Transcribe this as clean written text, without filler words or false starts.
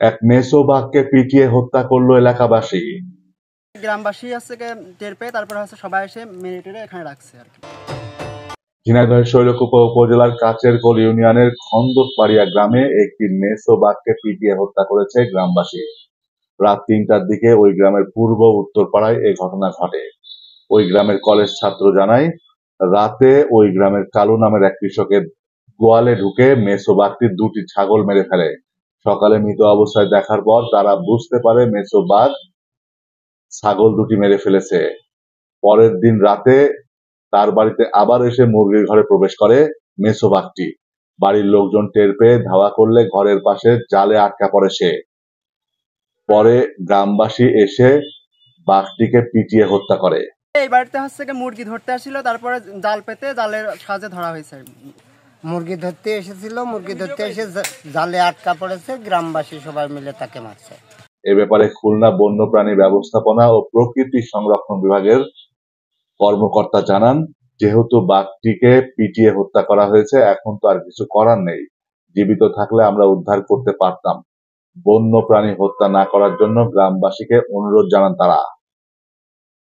এক মেছো বাঘকে পিটিয়ে হত্যা করলো এলাকাবাসী। গ্রামবাসী হচ্ছে টের পেয়ে তারপরে হচ্ছে সবাই এসে মেরে টেরে এখানে রাখছে আর কি। ঝিনাইদহের শৈলকুপা উপজেলার কাচেরকোল ইউনিয়নের খন্দকপাড়িয়া গ্রামে একটি মেছো বাঘকে পিটিয়ে হত্যা করেছে গ্রামবাসী। রাত ৩টার দিকে ওই গ্রামের পূর্ব উত্তর পাড়ায় এই ঘটনা ঘটে। ওই গ্রামের কলেজ ছাত্র জানায়, রাতে ওই গ্রামের কালু নামের এক কৃষকের গোয়ালে ঢুকে মেছো বাঘটি ২টি ছাগল মেরে ফেলে। সকালে মৃত অবস্থায় দেখার পর তারা বুঝতে পারে মেছো বাঘ ছাগল ২টি মেরে ফেলেছে। পরের দিন রাতে তার বাড়িতে আবার এসে মুরগির ঘরে প্রবেশ করে মেছো বাঘটি। বাড়ির লোকজন টের পেয়ে ধাওয়া করলে ঘরের পাশে জালে আটকা পড়ে সে। পরে গ্রামবাসী এসে বাঘটিকে পিটিয়ে হত্যা করে। এই বাড়িতে হচ্ছে মুরগি ধরতে আসছিল, তারপরে জাল পেতে জালের সাহায্যে ধরা হয়েছে। মুরগি ধরতে এসেছিল, মুরগি ধরতে এসে জালে আটকা পড়েছে, গ্রামবাসী সবাই মিলে তাকে মারছে। এ ব্যাপারে খুলনা বন্যপ্রাণী ব্যবস্থাপনা ও প্রকৃতি সংরক্ষণ বিভাগের কর্মকর্তা জানান, যেহেতু বাঘটিকে পিটিয়ে হত্যা করা হয়েছে, এখন তো আর কিছু করার নেই। জীবিত থাকলে আমরা উদ্ধার করতে পারতাম। বন্য প্রাণী হত্যা না করার জন্য গ্রামবাসীকে অনুরোধ জানান তারা।